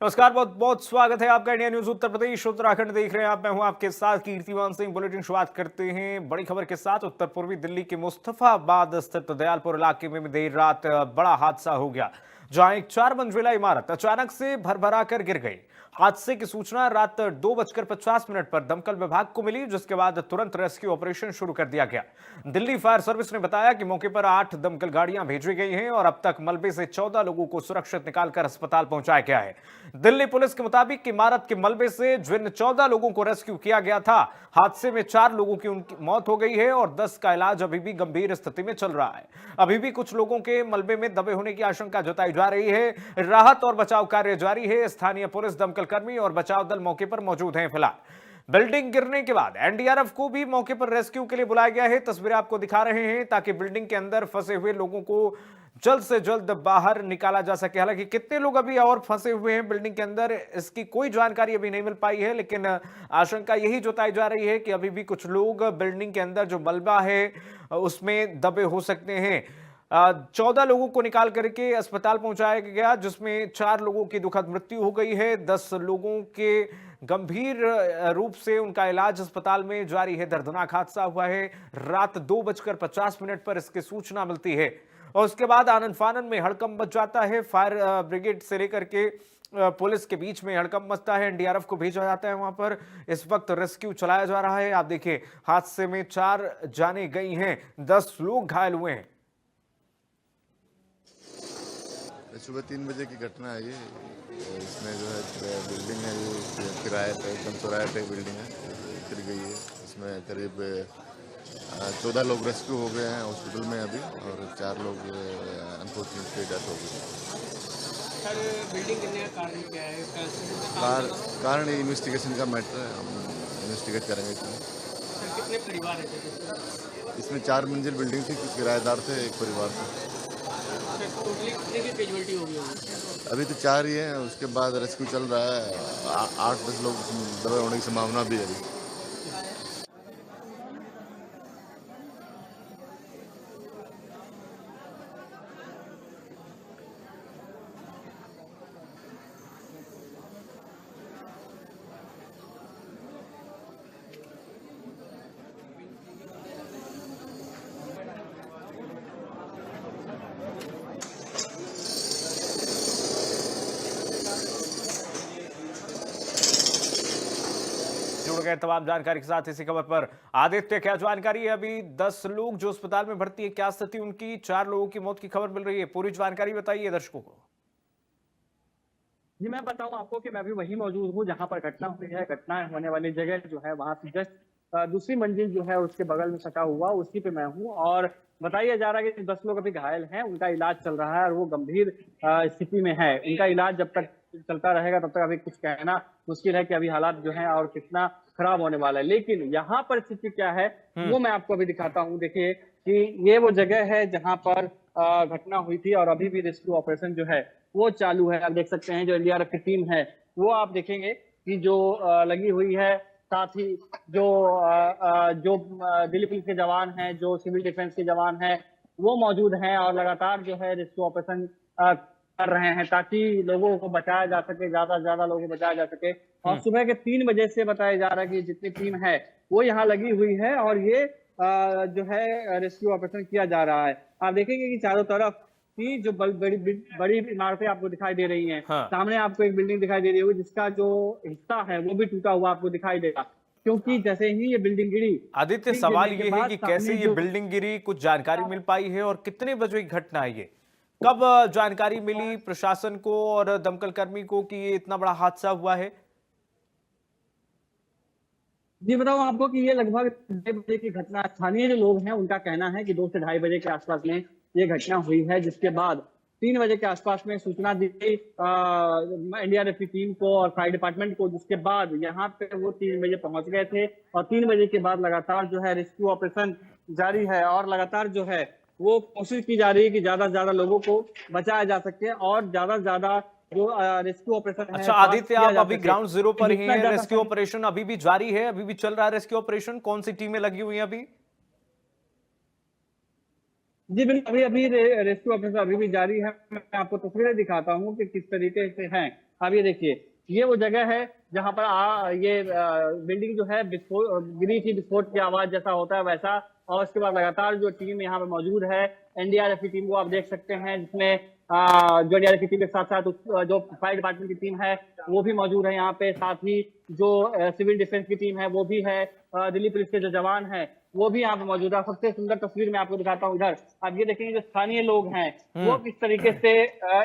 नमस्कार, बहुत बहुत स्वागत है आपका इंडिया न्यूज उत्तर प्रदेश उत्तराखंड देख रहे हैं आप। मैं हूं आपके साथ कीर्तिमान सिंह। बुलेटिन शुरुआत करते हैं बड़ी खबर के साथ। उत्तर पूर्वी दिल्ली के मुस्तफाबाद स्थित दयालपुर इलाके में देर रात बड़ा हादसा हो गया, जहां एक 4 मंजिला इमारत अचानक से भरभरा कर गिर गई। हादसे की सूचना रात 2:50 पर दमकल विभाग को मिली, जिसके बाद तुरंत रेस्क्यू ऑपरेशन शुरू कर दिया गया। दिल्ली फायर सर्विस ने बताया कि मौके पर 8 दमकल गाड़ियां भेजी गई हैं और अब तक मलबे से 14 लोगों को सुरक्षित निकालकर अस्पताल पहुंचाया गया है। दिल्ली पुलिस के मुताबिक इमारत के मलबे से जिन 14 लोगों को रेस्क्यू किया गया था, हादसे में 4 लोगों की उनकी मौत हो गई है और 10 का इलाज अभी भी गंभीर स्थिति में चल रहा है। अभी भी कुछ लोगों के मलबे में दबे होने की आशंका जताई जा रही है। राहत और बचाव कार्य जारी है। स्थानीय पुलिस, दमकल कर्मी और बचाव दल मौके पर मौजूद हैं। फिलहाल बिल्डिंग गिरने के बाद एनडीआरएफ को भी मौके पर रेस्क्यू के लिए बुलाया गया है। तस्वीरें आपको दिखा रहे हैं ताकि बिल्डिंग के अंदर फंसे हुए लोगों को जल्द से जल्द बाहर निकाला जा सके। हालांकि कितने लोग अभी और फंसे हुए हैं बिल्डिंग के अंदर, इसकी कोई जानकारी अभी नहीं मिल पाई है, लेकिन आशंका यही जताई जा रही है कि अभी भी कुछ लोग बिल्डिंग के अंदर जो मलबा है उसमें दबे हो सकते हैं। 14 लोगों को निकाल करके अस्पताल पहुंचाया गया, जिसमें 4 लोगों की दुखद मृत्यु हो गई है। 10 लोगों के गंभीर रूप से उनका इलाज अस्पताल में जारी है। दर्दनाक हादसा हुआ है। रात 2:50 पर इसकी सूचना मिलती है और उसके बाद आनन फानन में हड़कंप मच जाता है। फायर ब्रिगेड से लेकर के पुलिस के बीच में हड़कंप मचता है। एनडीआरएफ को भेजा जाता है वहां पर। इस वक्त रेस्क्यू चलाया जा रहा है। आप देखिए, हादसे में 4 जाने गई हैं, 10 लोग घायल हुए हैं। सुबह 3 बजे की घटना है ये। इसमें जो है बिल्डिंग है, ये किराए पे एकदम चौराहे पे बिल्डिंग है, गिर गई है। इसमें करीब 14 लोग रेस्क्यू हो गए हैं हॉस्पिटल में अभी, और 4 लोग अनफॉर्चुनेटली डेथ हो गई। सर, बिल्डिंग गिरने का कारण क्या है? कारण इन्वेस्टिगेशन का मैटर है, हम इन्वेस्टिगेट करेंगे इसमें। सर, कितने परिवार रहते? इसमें 4 मंजिल बिल्डिंग थी, कुछ किराएदार थे, एक परिवार था। टोटली कितने की कैजुअलिटी होगी? अभी तो 4 ही हैं, उसके बाद रेस्क्यू चल रहा है। 8-10 लोग दबे होने की संभावना भी है अभी। जुड़ गए तमाम जानकारी के साथ इसी खबर पर। आदित्य, क्या जानकारी है? अभी 10 लोग जो अस्पताल में भर्ती है, क्या स्थिति उनकी? 4 लोगों की मौत की खबर मिल रही है, पूरी जानकारी बताइए दर्शकों को। जी, मैं बताऊं आपको कि मैं भी वहीं मौजूद हूं जहां पर घटना हुई है। घटना होने वाली जगह जो है वहां से जस्ट दूसरी मंजिल जो है उसके बगल में सटा हुआ, उसी पे मैं हूं। और बताया जा रहा है कि 10 लोग अभी घायल हैं, उनका इलाज चल रहा है और वो गंभीर स्थिति में है। उनका इलाज जब तक चलता रहेगा तब तक अभी कुछ कहना मुश्किल है कि अभी हालात जो है और कितना खराब होने वाला है। लेकिन यहाँ पर स्थिति क्या है वो मैं आपको अभी दिखाता हूँ। देखिए कि ये वो जगह है जहाँ पर घटना हुई थी और अभी भी रेस्क्यू ऑपरेशन जो है वो चालू है। आप देख सकते हैं जो एनडीआरएफ की टीम है वो आप देखेंगे कि जो लगी हुई है, साथ ही जो दिल्ली पुलिस के जवान हैं, जो सिविल डिफेंस के जवान हैं, वो मौजूद हैं और लगातार जो है रेस्क्यू ऑपरेशन कर रहे हैं ताकि लोगों को बचाया जा सके, ज्यादा से ज्यादा लोगों को बचाया जा सके। और सुबह के 3 बजे से बताया जा रहा है कि जितनी टीम है वो यहाँ लगी हुई है और ये जो है रेस्क्यू ऑपरेशन किया जा रहा है। आप देखेंगे कि चारों तरफ की जो बड़ी बड़ी इमारतें आपको दिखाई दे रही हैं। हाँ। सामने आपको एक बिल्डिंग दिखाई दे रही होगी जिसका जो हिस्सा है वो भी टूटा हुआ आपको दिखाई देगा, क्योंकि जैसे ही ये बिल्डिंग गिरी, आदित्य, ठीक सवाल गिरने के ये है बाद कि कैसे सामने ये जो बिल्डिंग गिरी, कुछ जानकारी मिल पाई है? और कितने बजे की घटना है ये? कब जानकारी मिली प्रशासन को और दमकल कर्मी को कि ये इतना बड़ा हादसा हुआ है? जी बताऊं आपको कि ये लगभग 2:30 की घटना। स्थानीय जो लोग हैं उनका कहना है कि 2 से 2:30 बजे के आसपास में ये घटना हुई है, जिसके बाद 3 बजे के आसपास में सूचना दी गई एनडीआरएफ की टीम को और फायर डिपार्टमेंट को, जिसके बाद यहाँ पे वो 3 बजे पहुंच गए थे। और 3 बजे के बाद लगातार जो है रेस्क्यू ऑपरेशन जारी है और लगातार जो है वो कोशिश की जा रही है कि ज्यादा से ज्यादा लोगों को बचाया जा सके और ज्यादा से ज्यादा जो रेस्क्यू ऑपरेशन है अच्छा फास्ट आदित्य, किया आप जा अभी सके। ग्राउंड जीरो पर ही जितना हैं। ज्यादा रेस्क्यू ऑपरेशन अभी भी जारी है, अभी भी चल रहा है रेस्क्यू ऑपरेशन? कौन सी टीमें लगी हुई हैं अभी? जी बिल्कुल, अभी अभी रेस्क्यू ऑपरेशन अभी भी जारी है। मैं आपको तस्वीरें दिखाता हूँ कि किस तरीके से हैं। अब ये देखिए, ये वो जगह है जहां पर ये बिल्डिंग जो है विस्फोट गिरी थी, विस्फोट की आवाज जैसा होता है वैसा। और उसके बाद लगातार जो टीम यहाँ पे मौजूद है, एनडीआरएफ की टीम को आप देख सकते हैं, जिसमें जो एनडीआरएफ की टीम के साथ साथ जो फायर डिपार्टमेंट की टीम है वो भी मौजूद है यहाँ पे। साथ ही जो सिविल डिफेंस की टीम है वो भी है, दिल्ली पुलिस के जो जवान हैं वो भी यहाँ पे मौजूद है। सबसे सुंदर तस्वीर मैं आपको दिखाता हूँ इधर। आप ये देखेंगे जो स्थानीय लोग हैं वो किस तरीके से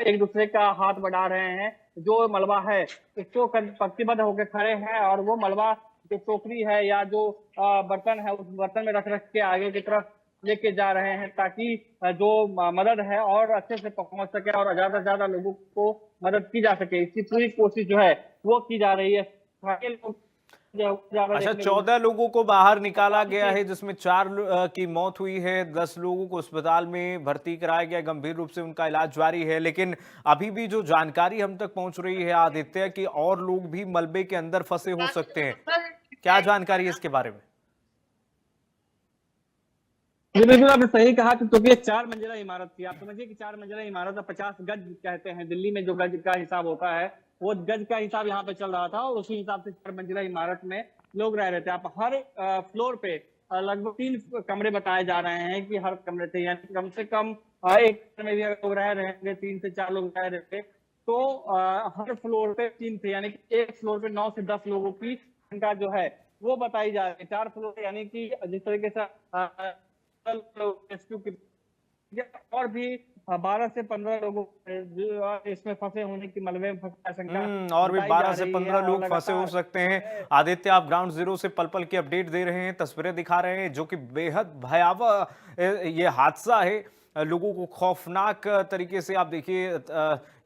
एक दूसरे का हाथ बढ़ा रहे हैं। जो मलबा है इसको पंक्तिबद्ध होकर खड़े हैं और वो मलबा जो टोकरी है या जो बर्तन है उस बर्तन में रख रख के आगे की तरफ लेके जा रहे हैं, ताकि जो मदद है और अच्छे से पहुंच सके और ज्यादा से ज्यादा लोगों को मदद की जा सके। इसकी पूरी कोशिश जो है वो की जा रही है। अच्छा, 14 लोगों को बाहर निकाला गया है, जिसमें 4 की मौत हुई है, 10 लोगों को अस्पताल में भर्ती कराया गया, गंभीर रूप से उनका इलाज जारी है। लेकिन अभी भी जो जानकारी हम तक पहुंच रही है आदित्य, कि और लोग भी मलबे के अंदर फंसे हो सकते हैं। क्या जानकारी है इसके बारे में? जी बिल्कुल, आपने सही कहा कि क्योंकि एक 4 मंजिला इमारत थी। आप समझिए कि 4 मंजिला इमारत 50 गज कहते हैं, दिल्ली में जो गज का हिसाब होता है वो गज का हिसाब यहाँ पे चल रहा था और उसी हिसाब से 4 मंजिला इमारत में लोग रह रहे थे। आप हर फ्लोर पे लगभग 3 कमरे बताए जा रहे हैं कि हर कमरे थे, यानी कम से कम एक में भी लोग रह रहे होंगे, 3 से 4 लोग रह रहे थे। तो हर फ्लोर पे 3 थे, यानी कि एक फ्लोर पे 9 से 10 लोगों की संख्या जो है वो बताई जा रही है। 4 फ्लोर यानी कि जिस तरीके से रेस्क्यू की और भी 12 से 15 लोगों इसमें फंसे होने की, मलबे में फंसे संख्या और भी 12 से 15 लोग फंसे हो सकते हैं। आदित्य, आप ग्राउंड जीरो से पल पल की अपडेट दे रहे हैं, तस्वीरें दिखा रहे हैं, जो कि बेहद भयावह ये हादसा है। लोगों को खौफनाक तरीके से आप देखिए,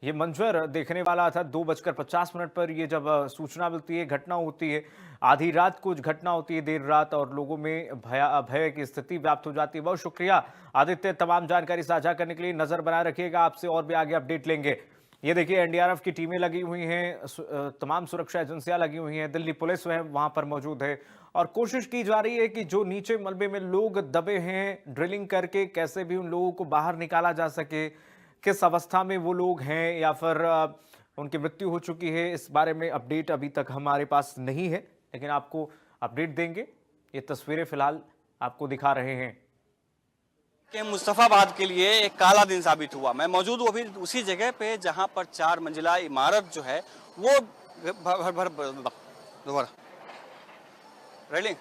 ये मंजर देखने वाला था। 2:50 पर ये जब सूचना मिलती है, घटना होती है, आधी रात कुछ घटना होती है, देर रात, और लोगों में भय की स्थिति व्याप्त हो जाती है। बहुत शुक्रिया आदित्य, तमाम जानकारी साझा करने के लिए। नजर बनाए रखिएगा, आपसे और भी आगे अपडेट लेंगे। ये देखिए, एनडीआरएफ की टीमें लगी हुई हैं, तमाम सुरक्षा एजेंसियां लगी हुई हैं, दिल्ली पुलिस वहां पर मौजूद है, और कोशिश की जा रही है कि जो नीचे मलबे में लोग दबे हैं, ड्रिलिंग करके कैसे भी उन लोगों को बाहर निकाला जा सके। किस अवस्था में वो लोग हैं या फिर उनकी मृत्यु हो चुकी है, इस बारे में अपडेट अभी तक हमारे पास नहीं है, लेकिन आपको अपडेट देंगे। ये तस्वीरें फिलहाल आपको दिखा रहे हैं कि मुस्तफाबाद के लिए एक काला दिन साबित हुआ। मैं मौजूद हूँ अभी उसी जगह पे जहां पर 4 मंजिला इमारत जो है वो रेलिंग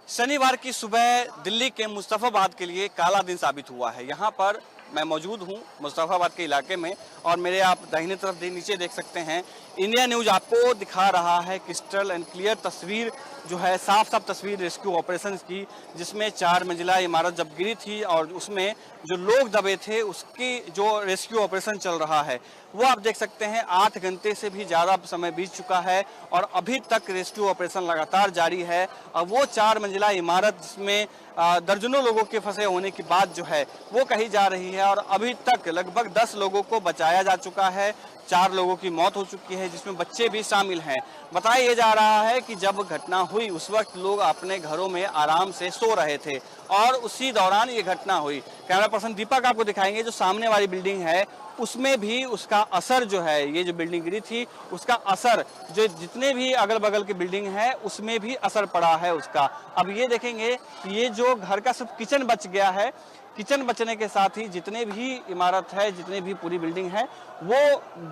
शनिवार की सुबह दिल्ली के मुस्तफाबाद के लिए काला दिन साबित हुआ है। यहाँ पर मैं मौजूद हूँ मुस्तफाबाद के इलाके में, और मेरे आप दाहिने तरफ नीचे देख सकते हैं, इंडिया न्यूज आपको दिखा रहा है क्रिस्टल एंड क्लियर तस्वीर जो है, साफ साफ तस्वीर रेस्क्यू ऑपरेशन की, जिसमें 4 मंजिला इमारत जब गिरी थी और उसमें जो लोग दबे थे उसकी जो रेस्क्यू ऑपरेशन चल रहा है वो आप देख सकते हैं। 8 घंटे से भी ज़्यादा समय बीत चुका है और अभी तक रेस्क्यू ऑपरेशन लगातार जारी है। और वो 4 मंजिला इमारत जिसमें दर्जनों लोगों के फंसे होने की बात जो है वो कही जा रही है, और अभी तक लगभग 10 लोगों को बचाया जा चुका है। 4 लोगों की मौत हो चुकी है, जिसमें बच्चे भी शामिल हैं। बताया जा रहा है कि जब घटना हुई उस वक्त लोग अपने घरों में आराम से सो रहे थे और उसी दौरान ये घटना हुई। कैमरा पर्सन दीपक आपको दिखाएंगे, जो सामने वाली बिल्डिंग है उसमें भी उसका असर जो है, ये जो बिल्डिंग गिरी थी उसका असर जो जितने भी अगल बगल की बिल्डिंग है उसमें भी असर पड़ा है उसका। अब ये देखेंगे कि ये जो घर का सिर्फ किचन बच गया है, किचन बचने के साथ ही जितने भी इमारत है, जितने भी पूरी बिल्डिंग है वो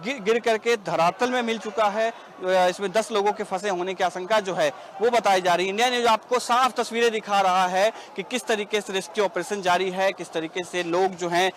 गिर करके धरातल में मिल चुका है। इसमें 10 लोगों के फंसे होने की आशंका जो है वो बताई जा रही है। इंडिया न्यूज आपको साफ तस्वीरें दिखा रहा है कि किस तरीके से रेस्क्यू ऑपरेशन जारी है, किस तरीके से लोग जो हैं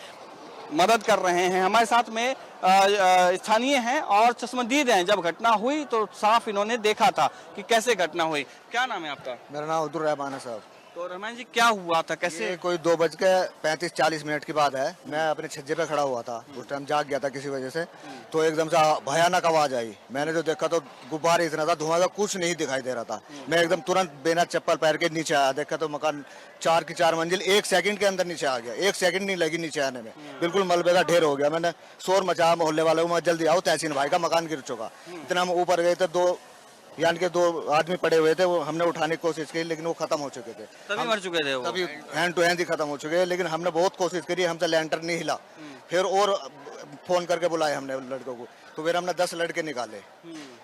मदद कर रहे हैं। हमारे साथ में स्थानीय हैं और चश्मदीद हैं। जब घटना हुई तो साफ इन्होंने देखा था कि कैसे घटना हुई। क्या नाम है आपका? मेरा नाम अब्दुल रहमान है साहब। तो रहमान जी, क्या हुआ था, कैसे? ये कोई 2:35-40 की बात है। मैं अपने छज्जे पे खड़ा हुआ था, उस टाइम जाग गया था किसी वजह से, तो एकदम से भयानक आवाज आई। मैंने जो देखा तो गुब्बारे इतना था, धुआं का कुछ नहीं दिखाई दे रहा था। मैं एकदम तुरंत बिना चप्पल पैर के नीचे आया, देखा तो मकान 4 की 4 मंजिल 1 सेकंड के अंदर नीचे आ गया। 1 सेकंड नहीं लगी नीचे आने में, बिल्कुल मलबे का ढेर हो गया। मैंने शोर मचाया मोहल्ले वालों को, जल्दी आओ तहसीन भाई का मकान गिर चुका। इतना हम ऊपर गए थे, 2 यानी कि 2 आदमी पड़े हुए थे, वो हमने उठाने की कोशिश की लेकिन वो खत्म हो चुके थे। तभी मर चुके थे वो? तभी हैंड टू हैंड ही खत्म हो चुके हैं, लेकिन हमने बहुत कोशिश करी, हमसे लैंटर नहीं हिला। फिर और फोन करके बुलाए हमने लड़कों को, तो फिर हमने 10 लड़के निकाले।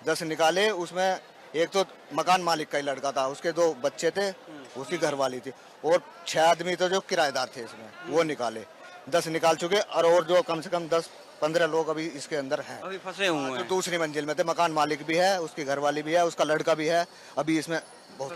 10 निकाले, उसमें एक तो मकान मालिक का ही लड़का था, उसके 2 बच्चे थे, उसकी घरवाली थी, और 6 आदमी तो जो किराएदार थे इसमें, वो निकाले। 10 निकाल चुके, और जो कम से कम 10-15 लोग अभी इसके अंदर हैं। अभी फंसे हुए जो हैं। दूसरी मंजिल में थे, मकान मालिक भी है, उसकी घरवाली भी है, उसका लड़का भी है, अभी इसमें बहुत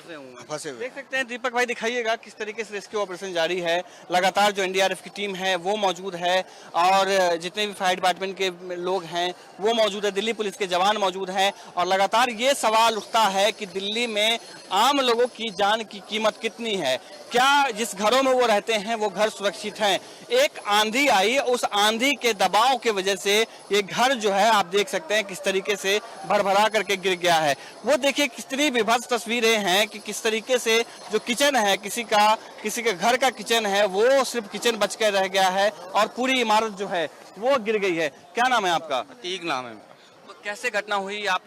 फंसे हुए। देख सकते हैं दीपक भाई, दिखाइएगा किस तरीके से रेस्क्यू ऑपरेशन जारी है। लगातार जो एनडीआरएफ की टीम है वो मौजूद है, और जितने भी फायर डिपार्टमेंट के लोग हैं वो मौजूद है, दिल्ली पुलिस के जवान मौजूद हैं। और लगातार ये सवाल उठता है कि दिल्ली में आम लोगों की जान की कीमत कितनी है, क्या जिस घरों में वो रहते हैं वो घर सुरक्षित हैं। एक आंधी आई, उस आंधी के दबाव के वजह से ये घर जो है आप देख सकते हैं किस तरीके से भरभरा करके गिर गया है। वो देखिए कितनी विभत्स तस्वीरें हैं कि किस तरीके से जो किचन है, किसी के घर का किचन है, वो सिर्फ किचन बच कर रह गया है और पूरी इमारत जो है वो गिर गई है। क्या नाम है आपका? अतीक नाम है मेरा। तो कैसे घटना हुई? आप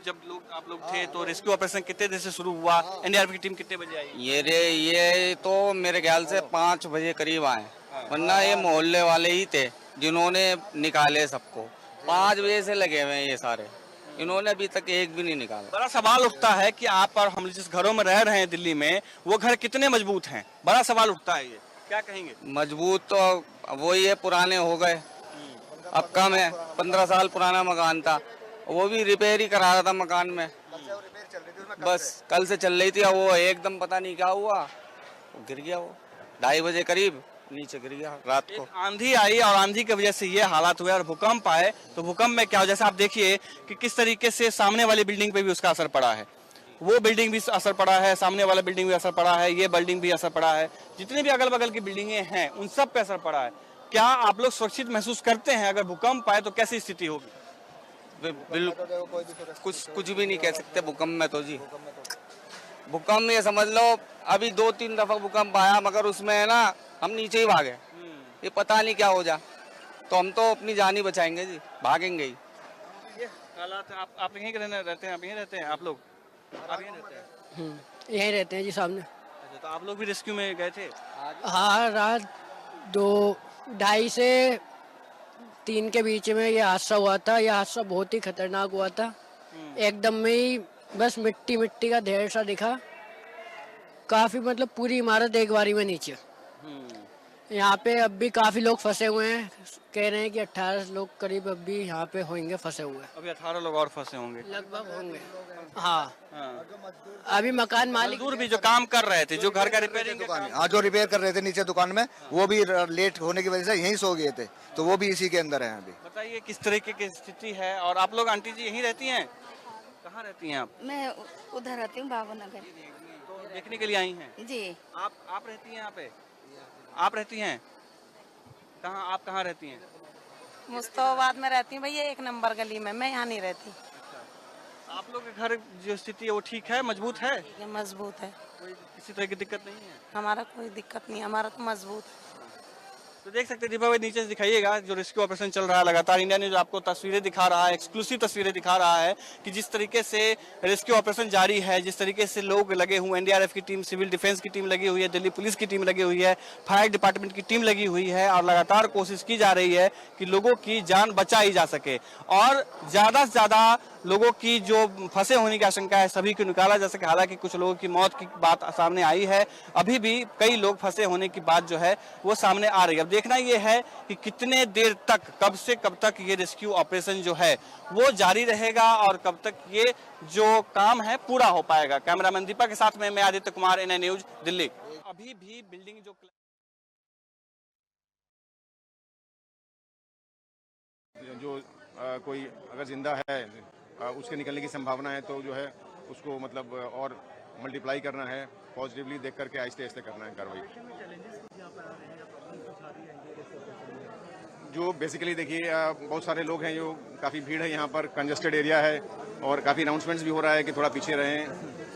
लोग थे तो रेस्क्यू ऑपरेशन कितने देर से शुरू हुआ? एनडीआरएफ की टीम कितने बजे आई? ये तो मेरे ख्याल से 5 बजे करीब आए, वरना ये मोहल्ले वाले ही थे जिन्होंने निकाले सबको। 5 बजे से लगे हुए हैं ये सारे, इन्होंने अभी तक एक भी नहीं निकाला। बड़ा सवाल उठता है कि आप और हम जिस घरों में रह रहे हैं दिल्ली में, वो घर कितने मजबूत हैं? बड़ा सवाल उठता है, ये क्या कहेंगे? मजबूत तो वही है, पुराने हो गए, अब कम है। 15 साल पुराना मकान था, वो भी रिपेयर ही करा रहा था मकान में, बस कल से चल रही थी, वो एकदम पता नहीं क्या हुआ, वो गिर गया। वो 2:30 बजे करीब नीचे गिर गया रात को। एक आंधी आई और आंधी की वजह से ये हालात हुए, और भूकंप आए तो भूकंप में क्या हो, जैसे आप देखिए कि किस तरीके से सामने वाली बिल्डिंग पे भी उसका असर पड़ा है, वो बिल्डिंग भी असर पड़ा है, सामने वाला बिल्डिंग भी असर पड़ा है, ये बिल्डिंग भी असर पड़ा है, जितने भी अगल बगल की बिल्डिंगें हैं उन सब पे असर पड़ा है। क्या आप लोग सुरक्षित महसूस करते हैं? अगर भूकंप आए तो कैसी स्थिति होगी? बिल्कुल कुछ भी नहीं कह सकते भूकंप में तो जी। भूकंप में ये समझ लो अभी 2-3 दफा भूकंप आया, मगर उसमें है ना हम नीचे ही भागे, ये पता नहीं क्या हो जा, तो हम तो अपनी जान ही बचाएंगे जी, भागेंगे ही। ये हालात आप यहीं रहते हैं? आप यहीं रहते हैं? आप लोग आप यहीं रहते हैं? यहीं रहते हैं जी सामने। अच्छा, तो आप लोग भी रेस्क्यू में गए थे? हाँ, रात 2:30 से 3 के बीच में ये हादसा हुआ था। यह हादसा बहुत ही खतरनाक हुआ था। एकदम में ही बस मिट्टी का ढेर सा दिखा, काफी मतलब पूरी इमारत एक बारी में नीचे। यहाँ पे अब भी काफी लोग फंसे हुए हैं, कह रहे हैं कि 18 लोग करीब अब भी यहाँ पे होंगे फंसे हुए। अभी 18 लोग और फंसे होंगे लगभग होंगे। हाँ, अभी मकान मालिक मजदूर भी जो काम कर रहे थे, जो घर का रिपेयरिंग दुकान, हाँ, जो रिपेयर कर रहे थे नीचे दुकान में, वो भी लेट होने की वजह से यहीं सो गए थे, तो वो भी इसी के अंदर हैं अभी। बताइए किस तरीके की स्थिति है। और आप लोग आंटी जी यहीं रहती हैं? कहाँ रहती हैं आप? मैं उधर रहती हूँ, बाबू नगर। तो देखने के लिए आई हैं? जी। आप रहती हैं यहाँ पे? आप रहती हैं कहाँ? आप कहाँ रहती हैं? मुस्तफाबाद में रहती हूँ भैया, 1 नंबर गली में। मैं यहाँ नहीं रहती। आप लोग के घर जो स्थिति है वो ठीक है, मजबूत है? ये मजबूत है, कोई किसी तरह की दिक्कत नहीं है? हमारा कोई दिक्कत नहीं, हमारा तो मजबूत है। तो देख सकते हैं दीपा भाई, नीचे से दिखाइएगा जो रेस्क्यू ऑपरेशन चल रहा है लगातार। इंडिया न्यूज आपको तस्वीरें दिखा रहा है, एक्सक्लूसिव तस्वीरें दिखा रहा है कि जिस तरीके से रेस्क्यू ऑपरेशन जारी है, जिस तरीके से लोग लगे हुए, एनडीआरएफ की टीम, सिविल डिफेंस की टीम लगी हुई है, दिल्ली पुलिस की टीम लगी हुई है, फायर डिपार्टमेंट की टीम लगी हुई है, और लगातार कोशिश की जा रही है कि लोगों की जान बचाई जा सके और ज्यादा से ज्यादा लोगों की जो फंसे होने की आशंका है सभी को निकाला जा सके। हालांकि कुछ लोगों की मौत की बात सामने आई है, अभी भी कई लोग फंसे होने की बात जो है वो सामने आ रही है। अब देखना ये है कि कितने देर तक, कब से कब तक ये रेस्क्यू ऑपरेशन जो है वो जारी रहेगा और कब तक ये जो काम है पूरा हो पाएगा। कैमरामैन दीपक के साथ में मैं आदित्य कुमार, एनआई न्यूज, दिल्ली। अभी भी बिल्डिंग जो कोई अगर जिंदा है उसके निकलने की संभावना है, तो जो है उसको मतलब और मल्टीप्लाई करना है, पॉजिटिवली देख करके आहिस्ते आहिस्ते करना है कार्रवाई। जो बेसिकली देखिए बहुत सारे लोग हैं, जो काफ़ी भीड़ है यहाँ पर, कंजस्टेड एरिया है और काफ़ी अनाउंसमेंट्स भी हो रहा है कि थोड़ा पीछे रहें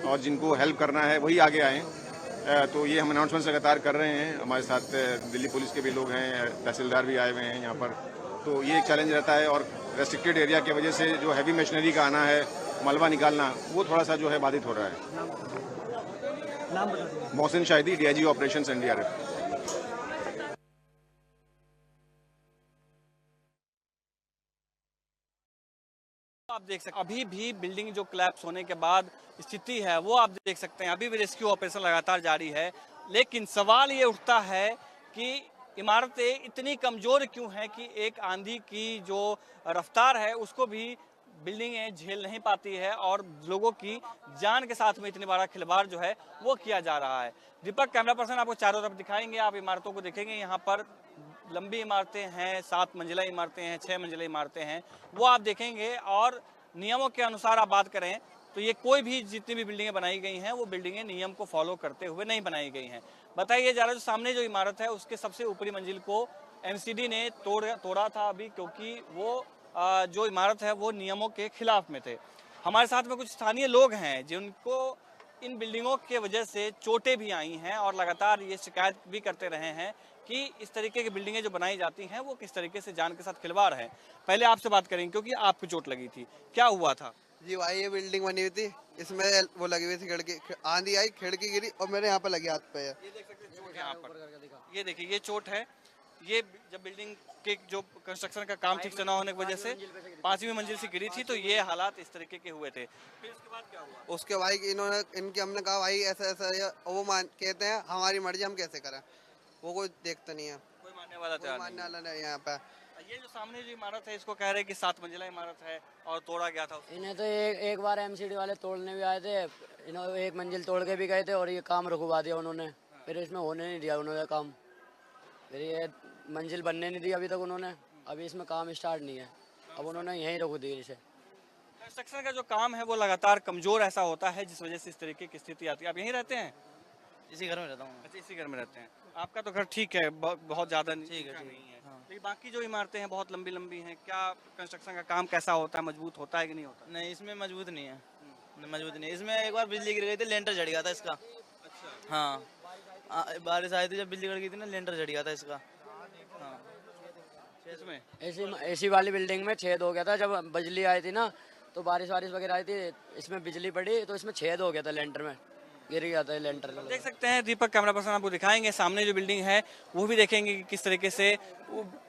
और जिनको हेल्प करना है वही आगे आएँ। तो ये हम अनाउंसमेंट्स लगातार कर रहे हैं। हमारे साथ दिल्ली पुलिस के भी लोग हैं, तहसीलदार भी आए हुए हैं यहाँ पर। तो ये एक चैलेंज रहता है और रेस्ट्रिक्टेड एरिया की वजह से जो हैवी मशीनरी का आना है, मलबा निकालना, वो थोड़ा सा जो है बाधित हो रहा है। Mohsin Shahidi, DIG operations, NDRF. आप देख सकते हैं अभी भी बिल्डिंग जो कोलैप्स होने के बाद स्थिति है वो आप देख सकते हैं, अभी भी रेस्क्यू ऑपरेशन लगातार जारी है। लेकिन सवाल ये उठता है कि इमारतें इतनी कमजोर क्यों हैं कि एक आंधी की जो रफ्तार है उसको भी बिल्डिंगें झेल नहीं पाती है और लोगों की जान के साथ में इतनी बड़ा खिलवाड़ जो है वो किया जा रहा है। दीपक, कैमरा पर्सन आपको चारों तरफ दिखाएंगे, आप इमारतों को देखेंगे। यहाँ पर लंबी इमारतें हैं, 7 मंजिला इमारतें हैं, 6 मंजिला इमारतें हैं, वो आप देखेंगे। और नियमों के अनुसार आप बात करें तो ये कोई भी जितनी भी बिल्डिंगें बनाई गई हैं वो बिल्डिंगें नियम को फॉलो करते हुए नहीं बनाई गई हैं। बताइए जा रहा है, जो सामने जो इमारत है उसके सबसे ऊपरी मंजिल को एमसीडी ने तोड़ा था अभी, क्योंकि वो जो इमारत है वो नियमों के खिलाफ में थे। हमारे साथ में कुछ स्थानीय लोग हैं जिनको इन बिल्डिंगों के वजह से चोटें भी आई हैं और लगातार ये शिकायत भी करते रहे हैं कि इस तरीके की बिल्डिंगें जो बनाई जाती हैं वो किस तरीके से जान के साथ खिलवाड़ है। पहले आपसे बात करेंगे क्योंकि आपको चोट लगी थी, क्या हुआ था? जी भाई, ये बिल्डिंग बनी हुई थी, इसमें वो लगी हुई थी खिड़की, आंधी आई, खिड़की गिरी और मेरे यहाँ पे लगी हाथ पे। ये देख सकते हैं चोट यहाँ पर, ये देखिए ये चोट है। ये जब बिल्डिंग के जो कंस्ट्रक्शन का काम ठीक से ना होने की वजह से 5वीं मंजिल से गिरी थी तो ये हालात इस तरीके के हुए थे। फिर उसके बाद क्या हुआ? उसके भाई हमने कहा भाई ऐसा ऐसा, वो कहते हैं हमारी मर्जी, हम कैसे करें, वो कोई देखता नहीं है, कोई मानने वाला तैयार नहीं। मानने वाला नहीं यहाँ पे। ये जो सामने जो इमारत है इसको कह रहे हैं कि 7 मंजिला इमारत है और तोड़ा गया था उसको। इन्हें तो एक बार एमसीडी वाले तोड़ने भी आए थे, इन्होंने एक मंजिल तोड़ के भी गए थे और ये काम रुकवा दिया उन्होंने। फिर इसमें होने नहीं दिया उन्होंने काम, फिर ये मंजिल बनने नहीं दी अभी तक उन्होंने। अभी इसमें काम स्टार्ट नहीं है, अब उन्होंने यहीं रोक दी इसे। कंस्ट्रक्शन का जो काम है वो लगातार कमजोर ऐसा होता है जिस वजह से इस तरीके की स्थिति आती है। आप यहीं रहते हैं? इसी घर में रहता हूँ। अच्छा, इसी घर में रहते हैं। आपका तो घर ठीक है, बहुत ज्यादा ठीक है नहीं है। लेकिन बाकी जो इमारतें हैं बहुत लंबी लंबी हैं, क्या कंस्ट्रक्शन का काम कैसा होता है, मजबूत होता है कि नहीं होता? नहीं, इसमें मजबूत नहीं है, मजबूत नहीं। इसमें एक बार बिजली गिर गई थी, लेंटर झड़ गया था इसका। अच्छा। हाँ, बारिश आई थी जब बिजली गिर गई थी ना, लेंटर झड़ गया था इसका। हाँ, इसमें एसी वाली बिल्डिंग में छेद हो गया था जब बिजली आई थी ना, तो बारिश वगैरह आई थी, इसमें बिजली पड़ी तो इसमें छेद हो गया था, लेंटर में गिर गया था लेंटर। देख सकते हैं दीपक, कैमरा पर्सन आपको दिखाएंगे सामने जो बिल्डिंग है वो भी देखेंगे कि किस तरीके से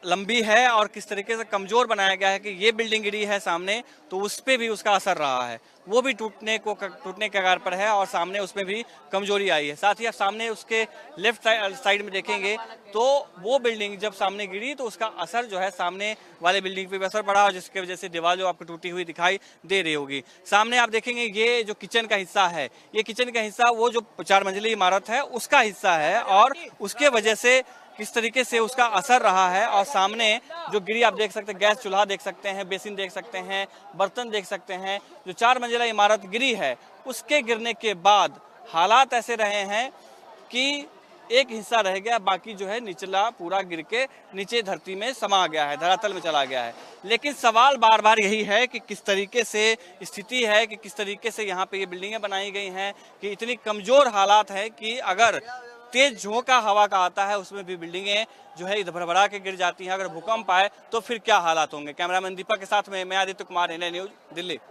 लंबी है और किस तरीके से कमजोर बनाया गया है कि ये बिल्डिंग गिरी है सामने तो उस पर भी उसका असर रहा है, वो भी टूटने के कगार पर है और सामने उसमें भी कमजोरी आई है। साथ ही आप सामने उसके लेफ्ट साइड में देखेंगे तो वो बिल्डिंग जब सामने गिरी तो उसका असर जो है सामने वाले बिल्डिंग पे भी असर पड़ा और जिसकी वजह से दीवार जो आपको टूटी हुई दिखाई दे रही होगी। सामने आप देखेंगे ये जो किचन का हिस्सा है, ये किचन का हिस्सा वो जो 4 मंजिली इमारत है उसका हिस्सा है और उसके वजह से किस तरीके से उसका असर रहा है। और सामने जो गिरी आप देख सकते हैं, गैस चूल्हा देख सकते हैं, बेसिन देख सकते हैं, बर्तन देख सकते हैं। जो 4 मंजिला इमारत गिरी है उसके गिरने के बाद हालात ऐसे रहे हैं कि एक हिस्सा रह गया, बाकी जो है निचला पूरा गिर के नीचे धरती में समा गया है, धरातल में चला गया है। लेकिन सवाल बार बार यही है कि किस तरीके से स्थिति है, कि किस तरीके से यहाँ पे ये बिल्डिंगें बनाई गई हैं कि इतनी कमजोर हालात है कि अगर तेज झोंका हवा का आता है उसमें भी बिल्डिंगें जो है भरभरा के गिर जाती हैं। अगर भूकंप आए तो फिर क्या हालात होंगे। कैमरामैन दीपक के साथ में मैं आदित्य कुमार, इंडिया न्यूज, दिल्ली।